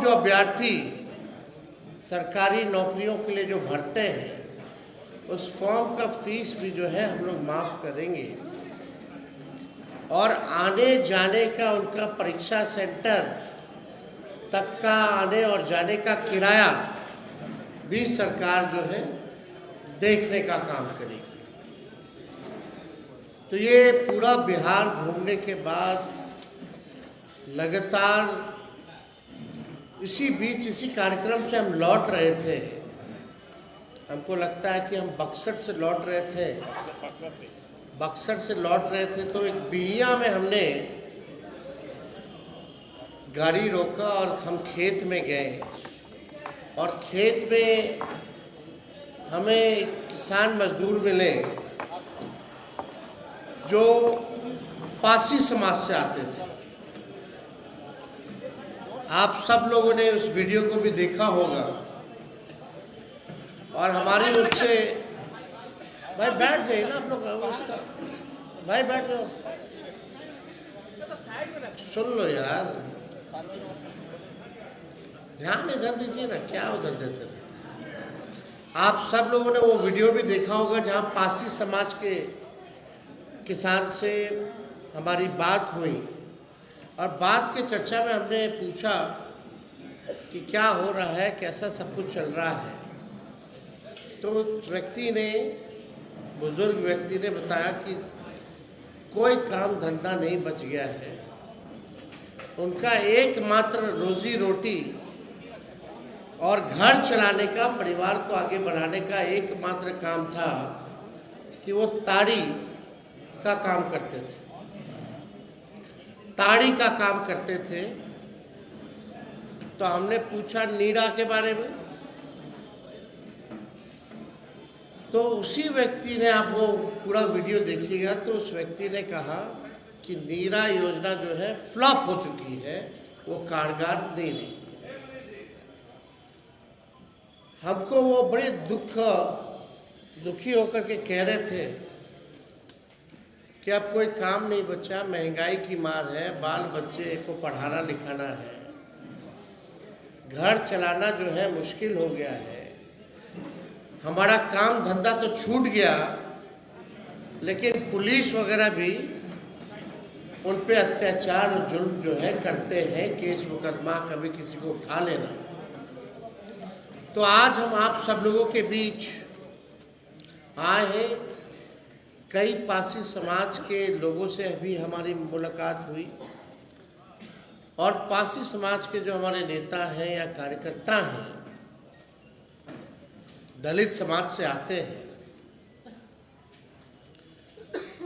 जो अभ्यर्थी सरकारी नौकरियों के लिए जो भरते हैं उस फॉर्म का फीस भी जो है हम लोग माफ़ करेंगे और आने जाने का उनका परीक्षा सेंटर तक का आने और जाने का किराया भी सरकार जो है देखने का काम करेगी। तो ये पूरा बिहार घूमने के बाद लगातार इसी बीच इसी कार्यक्रम से हम लौट रहे थे। हमको लगता है कि हम बक्सर से लौट रहे थे, तो एक बिहिया में हमने गाड़ी रोका और हम खेत में गए और खेत में हमें किसान मजदूर मिले जो पासी समाज से आते थे। आप सब लोगों ने उस वीडियो को भी देखा होगा और हमारी उनसे, भाई बैठ जाइए ना आप लोग, भाई बैठ जाओ, सुन लो यार, ध्यान इधर दीजिए ना, क्या उधर देते रहते। आप सब लोगों ने वो वीडियो भी देखा होगा जहाँ पासी समाज के किसान से हमारी बात हुई और बात के चर्चा में हमने पूछा कि क्या हो रहा है, कैसा सब कुछ चल रहा है। तो व्यक्ति ने, बुजुर्ग व्यक्ति ने बताया कि कोई काम धंधा नहीं बच गया है, उनका एकमात्र रोजी रोटी और घर चलाने का, परिवार को आगे बढ़ाने का एकमात्र काम था कि वो ताड़ी का काम करते थे, ताड़ी का काम करते थे। तो हमने पूछा नीरा के बारे में, तो उसी व्यक्ति ने, आप वो पूरा वीडियो देखिएगा, तो उस व्यक्ति ने कहा कि नीरा योजना जो है फ्लॉप हो चुकी है, वो कारगर नहीं रही। हमको वो बड़े दुखी होकर के कह रहे थे कि अब कोई काम नहीं बचा, महंगाई की मार है, बाल बच्चे को पढ़ाना लिखाना है, घर चलाना जो है मुश्किल हो गया है, हमारा काम धंधा तो छूट गया, लेकिन पुलिस वगैरह भी उन पे अत्याचार और जुल्म जो है करते हैं, केस मुकदमा, कभी किसी को उठा लेना। तो आज हम आप सब लोगों के बीच आए हैं। कई पासी समाज के लोगों से भी हमारी मुलाकात हुई और पासी समाज के जो हमारे नेता हैं या कार्यकर्ता हैं, दलित समाज से आते हैं,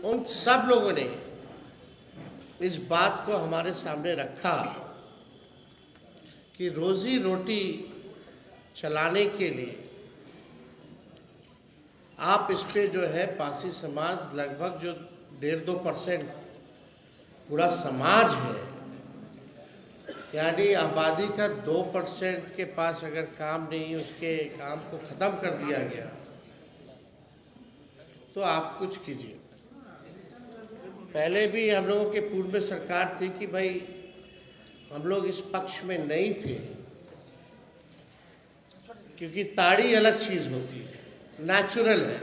उन सब लोगों ने इस बात को हमारे सामने रखा कि रोजी रोटी चलाने के लिए आप इस पे जो है पासी समाज लगभग जो 1.5-2% पूरा समाज है, यानी आबादी का 2% के पास अगर काम नहीं, उसके काम को ख़त्म कर दिया गया, तो आप कुछ कीजिए। पहले भी हम लोगों के पूर्व में सरकार थी कि भाई हम लोग इस पक्ष में नहीं थे, क्योंकि ताड़ी अलग चीज़ होती है, नेचुरल है,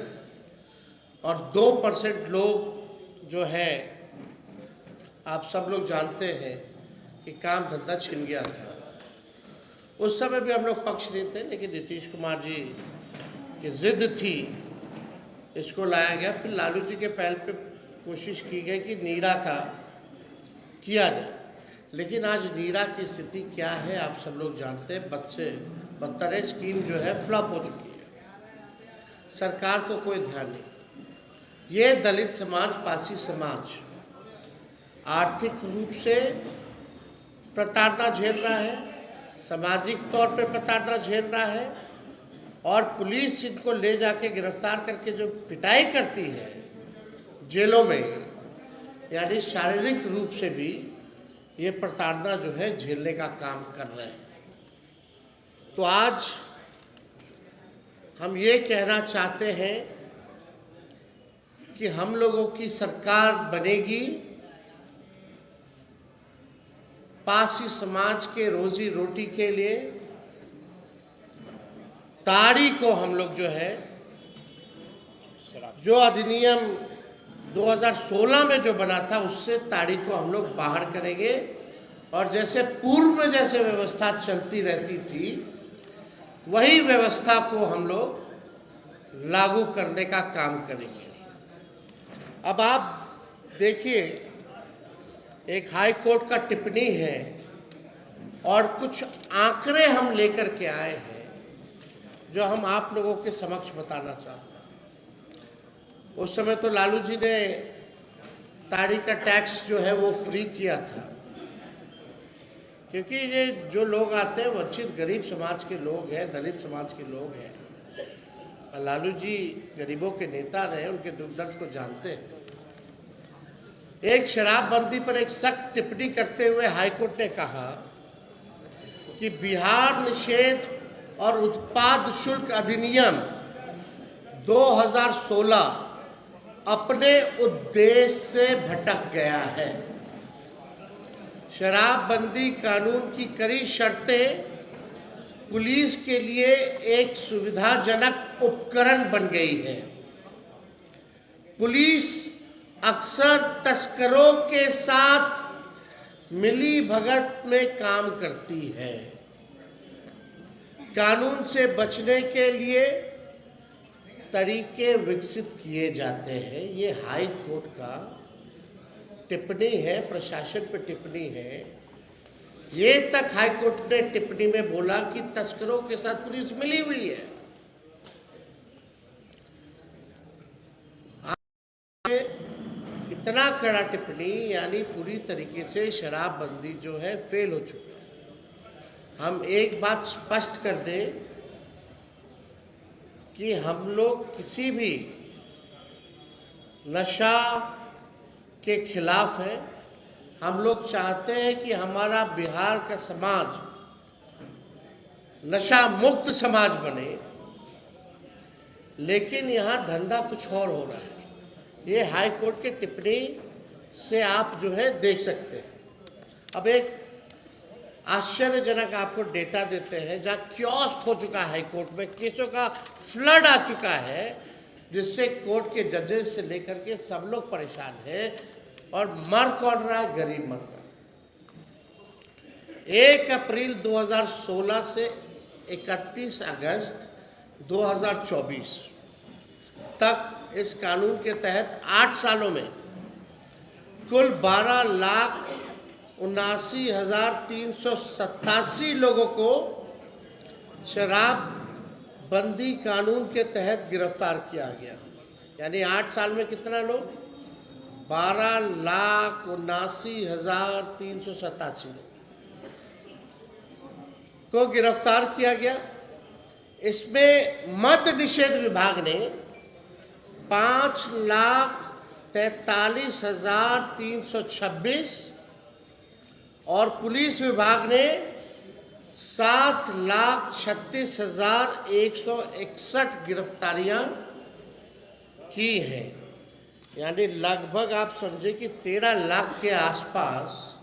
और 2% लोग जो है, आप सब लोग जानते हैं कि काम धंधा छिन गया था। उस समय भी हम लोग पक्ष नहीं थे, लेकिन नीतीश कुमार जी की जिद थी, इसको लाया गया। फिर लालू जी के पहल पे कोशिश की गई कि नीरा का किया जाए, लेकिन आज नीरा की स्थिति क्या है आप सब लोग जानते हैं। बदतर स्कीम जो है फ्लॉप हो चुकी है, सरकार को कोई ध्यान नहीं। ये दलित समाज, पासी समाज आर्थिक रूप से प्रताड़ना झेल रहा है, सामाजिक तौर पे प्रताड़ना झेल रहा है, और पुलिस इनको ले जाके गिरफ्तार करके जो पिटाई करती है जेलों में, यानी शारीरिक रूप से भी ये प्रताड़ना जो है झेलने का काम कर रहे हैं। तो आज हम ये कहना चाहते हैं कि हम लोगों की सरकार बनेगी पासी समाज के रोजी रोटी के लिए ताड़ी को हम लोग जो है, जो अधिनियम 2016 में जो बना था उससे ताड़ी को हम लोग बाहर करेंगे और जैसे पूर्व में जैसे व्यवस्था चलती रहती थी वही व्यवस्था को हम लोग लागू करने का काम करेंगे। अब आप देखिए, एक हाई कोर्ट का टिप्पणी है और कुछ आंकड़े हम लेकर के आए हैं जो हम आप लोगों के समक्ष बताना चाहते हैं। उस समय तो लालू जी ने ताड़ी का टैक्स जो है वो फ्री किया था, क्योंकि ये जो लोग आते हैं वंचित गरीब समाज के लोग हैं, दलित समाज के लोग हैं। और लालू जी गरीबों के नेता रहे, उनके दुख दर्द को जानते हैं। एक शराबबंदी पर एक सख्त टिप्पणी करते हुए हाईकोर्ट ने कहा कि बिहार निषेध और उत्पाद शुल्क अधिनियम 2016 अपने उद्देश्य से भटक गया है। शराबबंदी कानून की कड़ी शर्तें पुलिस के लिए एक सुविधाजनक उपकरण बन गई है। पुलिस अक्सर तस्करों के साथ मिली भगत में काम करती है। कानून से बचने के लिए तरीके विकसित किए जाते हैं। ये हाई कोर्ट का टिप्पणी है, प्रशासन पर टिप्पणी है। ये तक हाई कोर्ट ने टिप्पणी में बोला कि तस्करों के साथ पुलिस मिली हुई है। इतना कड़ा टिप्पणी, यानी पूरी तरीके से शराबबंदी जो है फेल हो चुकी है। हम एक बात स्पष्ट कर दें कि हम लोग किसी भी नशा के खिलाफ हैं। हम लोग चाहते हैं कि हमारा बिहार का समाज नशा मुक्त समाज बने, लेकिन यहाँ धंधा कुछ और हो रहा है। ये हाई कोर्ट के टिप्पणी से आप जो है देख सकते हैं। अब एक आश्चर्यजनक आपको डेटा देते हैं, जहाँ कियोस्क हो चुका है हाई कोर्ट में, केसों का फ्लड आ चुका है, जिससे कोर्ट के जजेस से लेकर के सब लोग परेशान हैं। और मर कौन रहा है? गरीब मर रहा है। 1 अप्रैल 2016 से 31 अगस्त 2024 तक इस कानून के तहत 8 सालों में कुल 12,79,387 लोगों को शराबबंदी कानून के तहत गिरफ्तार किया गया। यानी 8 साल में कितना लोग? 12,79,387 को गिरफ्तार किया गया। इसमें मद्य निषेध विभाग ने 5,43,326 और पुलिस विभाग ने 7,36,161 गिरफ्तारियां की हैं। यानी लगभग आप समझे कि 13 लाख के आसपास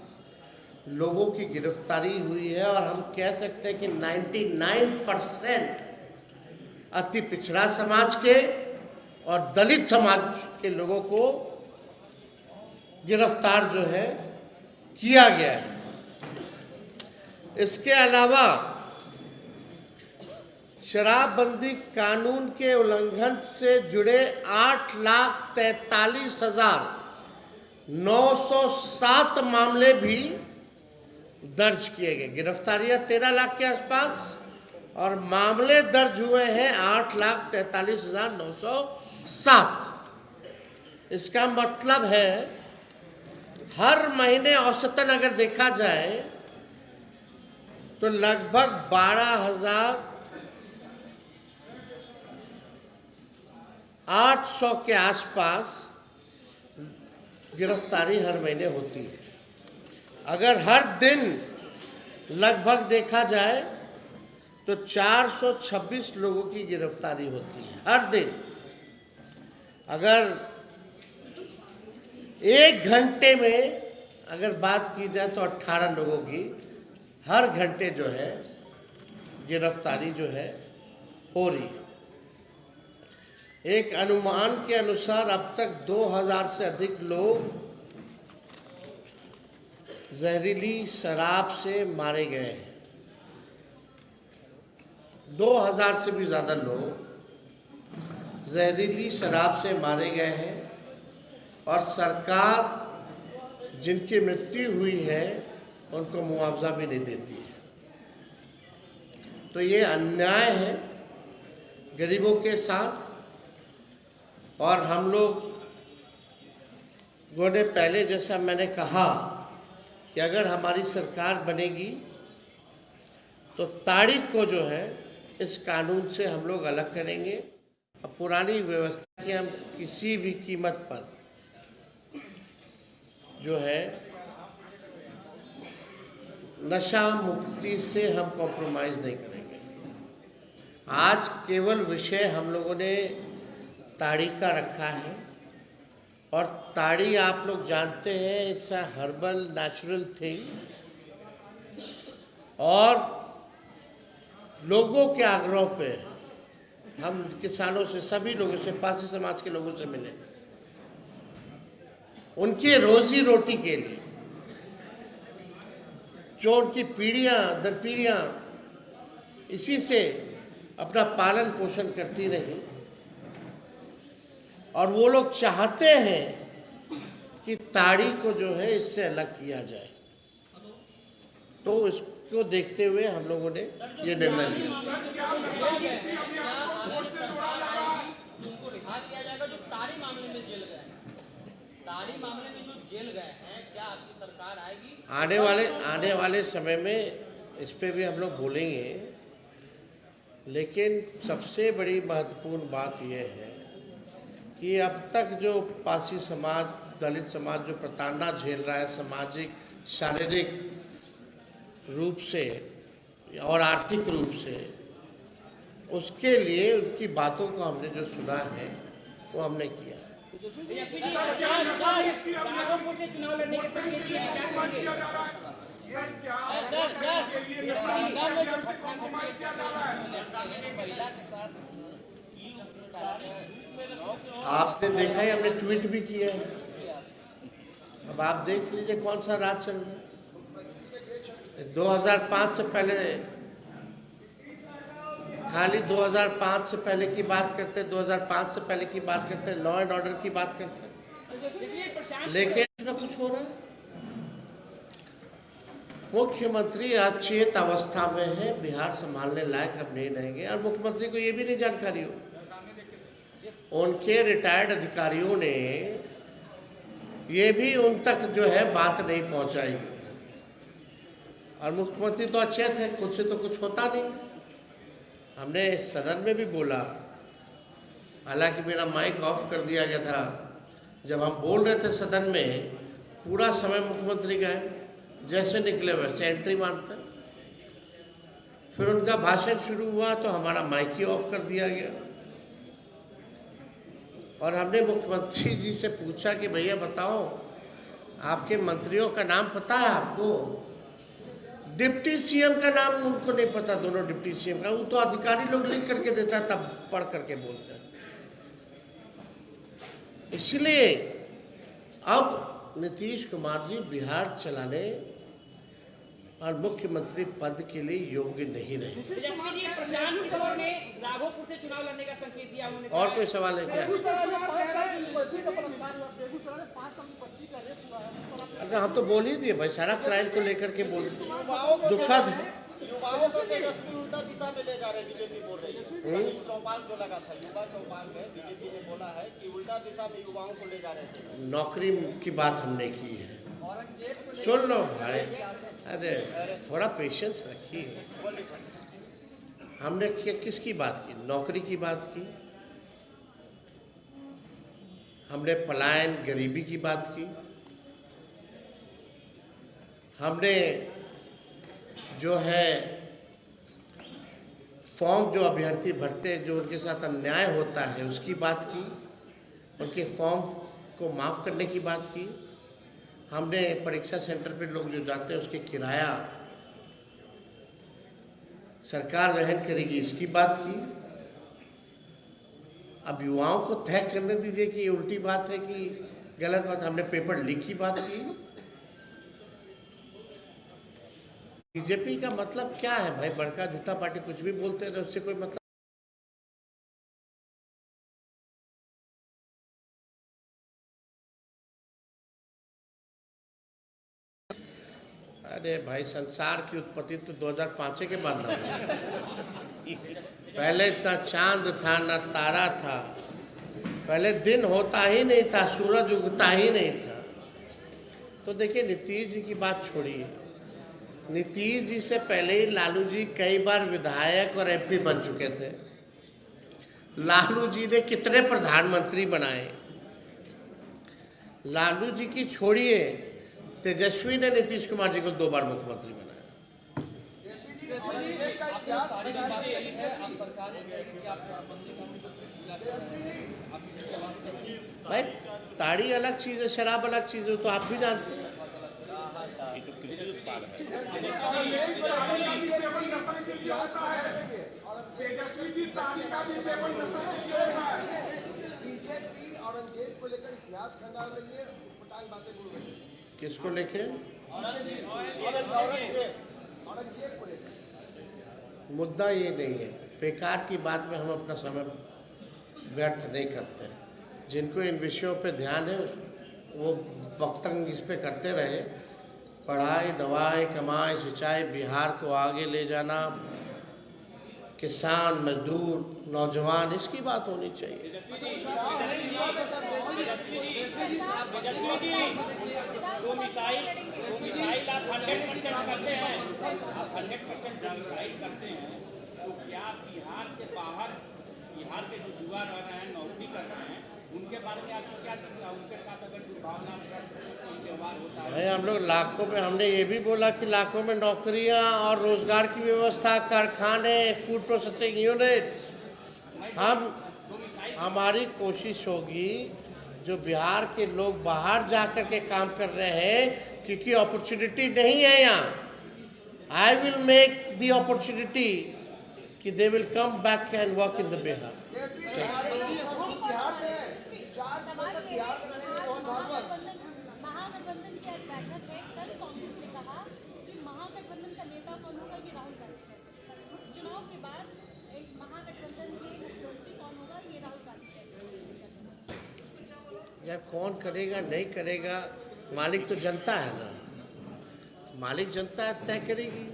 लोगों की गिरफ्तारी हुई है। और हम कह सकते हैं कि 99% अति पिछड़ा समाज के और दलित समाज के लोगों को गिरफ्तार जो है किया गया है। इसके अलावा शराबबंदी कानून के उल्लंघन से जुड़े 8,43,907 मामले भी दर्ज किए गए। गिरफ्तारियां 13 लाख के आसपास और मामले दर्ज हुए हैं 8,43,907। इसका मतलब है हर महीने औसतन अगर देखा जाए तो लगभग 12,800 के आसपास गिरफ्तारी हर महीने होती है। अगर हर दिन लगभग देखा जाए तो 426 लोगों की गिरफ्तारी होती है हर दिन। अगर 1 घंटे में अगर बात की जाए तो 18 लोगों की हर घंटे जो है गिरफ्तारी जो है हो रही है। एक अनुमान के अनुसार अब तक 2000 से अधिक लोग जहरीली शराब से मारे गए हैं। 2000 से भी ज़्यादा लोग जहरीली शराब से मारे गए हैं और सरकार जिनकी मृत्यु हुई है उनको मुआवजा भी नहीं देती है। तो ये अन्याय है गरीबों के साथ। और हम लोगों ने पहले, जैसा मैंने कहा, कि अगर हमारी सरकार बनेगी तो ताड़ी को जो है इस कानून से हम लोग अलग करेंगे और पुरानी व्यवस्था की हम किसी भी कीमत पर जो है नशा मुक्ति से हम कॉम्प्रोमाइज़ नहीं करेंगे। आज केवल विषय हम लोगों ने ताड़ी का रखा है और ताड़ी आप लोग जानते हैं it's a herbal natural thing और लोगों के आग्रह पे हम किसानों से, सभी लोगों से, पासी समाज के लोगों से मिले, उनके रोजी रोटी के लिए, जो उनकी पीढ़ियां दर पीढ़ियां इसी से अपना पालन पोषण करती रही और वो लोग चाहते हैं कि ताड़ी को जो है इससे अलग किया जाए। तो इसको देखते हुए हम लोगों ने ये निर्णय लिया। आने वाले समय में इस पे भी हम लोग बोलेंगे, लेकिन सबसे बड़ी महत्वपूर्ण बात यह है कि अब तक जो पासी समाज, दलित समाज जो प्रताड़ना झेल रहा है सामाजिक, शारीरिक रूप से और आर्थिक रूप से, उसके लिए उनकी बातों को हमने जो सुना है वो हमने किया। आपने देखा है, हमने ट्वीट भी किया है। अब आप देख लीजिए कौन सा राज चल रहा है। 2005 से पहले, खाली 2005 से पहले की बात करते, 2005 से पहले की बात करते, लॉ एंड ऑर्डर की बात करते, लेकिन कुछ हो रहा है। मुख्यमंत्री अचेत अवस्था में है, बिहार संभालने लायक अब नहीं रहेंगे और मुख्यमंत्री को ये भी नहीं जानकारी हो। उनके रिटायर्ड अधिकारियों ने ये भी उन तक जो है बात नहीं पहुंचाई और मुख्यमंत्री तो अचेत है, खुद से तो कुछ होता नहीं। हमने सदन में भी बोला, हालांकि मेरा माइक ऑफ कर दिया गया था। जब हम बोल रहे थे सदन में, पूरा समय मुख्यमंत्री गए, जैसे निकले वैसे एंट्री मारते। फिर उनका भाषण शुरू हुआ तो हमारा माइक ही ऑफ कर दिया गया और हमने मुख्यमंत्री जी से पूछा कि भैया बताओ, आपके मंत्रियों का नाम पता है आपको? डिप्टी सीएम का नाम उनको नहीं पता, दोनों डिप्टी सीएम का। वो तो अधिकारी लोग लिख करके देता है, तब पढ़ करके बोलते हैं। इसलिए अब नीतीश कुमार जी बिहार चलाने और मुख्यमंत्री पद के लिए योग्य नहीं रहे। प्रशांत किशोर ने राघोपुर से चुनाव लड़ने का संकेत दिया। और कोई सवाल है क्या? अगर हम तो बोल ही दिए भाई, सारा क्राइम को लेकर के बोल, दुखद है। युवाओं को तेजस्वी उल्टा दिशा में ले जा रहे, बीजेपी बोल रही है। चौपाल जो लगा था, युवा चौपाल में बीजेपी ने बोला है कि उल्टा दिशा में युवाओं को ले जा रहे थे। नौकरी की बात हमने की है, सुन लो भाई, अरे थोड़ा पेशेंस रखिए। हमने किसकी बात की? नौकरी की बात की, हमने पलायन, गरीबी की बात की, हमने जो है फॉर्म जो अभ्यर्थी भरते हैं, जो उनके साथ अन्याय होता है उसकी बात की, उनके फॉर्म को माफ़ करने की बात की। हमने परीक्षा सेंटर पे लोग जो जाते हैं उसके किराया सरकार वहन करेगी, इसकी बात की। अब युवाओं को तय करने दीजिए कि ये उल्टी बात है कि गलत बात। हमने पेपर लीक की बात की। बीजेपी का मतलब क्या है भाई? बड़का झूठा पार्टी कुछ भी बोलते हैं, उससे कोई मतलब। अरे भाई, संसार की उत्पत्ति तो 2005 के बाद ना हुई। पहले इतना चांद था ना तारा था, पहले दिन होता ही नहीं था, सूरज उगता ही नहीं था। तो देखिए, नीतीश जी की बात छोड़िए। नीतीश जी से पहले ही लालू जी कई बार विधायक और एमपी बन चुके थे। लालू जी ने कितने प्रधानमंत्री बनाए। लालू जी की छोड़िए, तेजस्वी ने नीतीश कुमार जी को 2 बार मुख्यमंत्री बनाया। भाई, ताड़ी अलग चीज़ है, शराब अलग चीज़ है, तो आप भी जानते हैं। बीजेपी औरंगजेब को लेकर इतिहास खंगाल रही है, उटपटांग बातें बोल रही है। किसको लेके? औरंगजेब को लेकर। मुद्दा ये नहीं है। बेकार की बात में हम अपना समय व्यर्थ नहीं करते। जिनको इन विषयों पे ध्यान है वो वक्तव्य इस पे करते रहे। पढ़ाई, दवाई, कमाई, सिंचाई, बिहार को आगे ले जाना, किसान, मजदूर, नौजवान, इसकी बात होनी चाहिए। दो मिसाइल आप 100% करते हैं, आप 100% मिसाइल करते हैं, तो क्या बिहार से बाहर, बिहार के जो युवा रह रहे हैं, नौकरी कर रहे हैं, उनके बारे में आपको क्या चिंता? उनके साथ अगर दुर्भावना कोई व्यवहार होता है? हम लोग लाखों में, हमने ये भी बोला कि लाखों में नौकरियां और रोजगार की व्यवस्था, कारखाने, फूड प्रोसेसिंग यूनिट। हमारी कोशिश होगी जो बिहार के लोग बाहर जाकर के काम कर रहे हैं, क्योंकि अपॉर्चुनिटी नहीं है यहाँ। I will make the opportunity कि they will come back and work in the Bihar. Mahagathbandhan की आज बैठक है। कल कांग्रेस ने कहा कि महागठबंधन का नेता कौन होगा, ये राहुल गांधी है। चुनाव के बाद महागठबंधन से मुख्यमंत्री कौन होगा, ये राहुल गांधी है। यार, कौन करेगा नहीं करेगा, मालिक तो जनता है ना। मालिक जनता है, तय करेगी।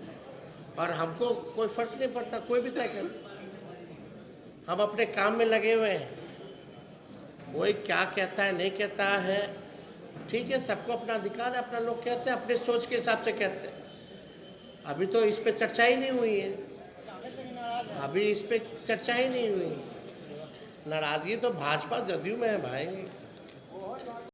और हमको कोई फर्क नहीं पड़ता, कोई भी तय करे। हम अपने काम में लगे हुए हैं। कोई क्या कहता है नहीं कहता है, ठीक है, सबको अपना अधिकार है। अपना लोग कहते हैं, अपने सोच के हिसाब से कहते हैं। अभी तो इस पे चर्चा ही नहीं हुई है। अभी इस पे चर्चा ही नहीं हुई। नाराजगी तो भाजपा जदयू में है भाई।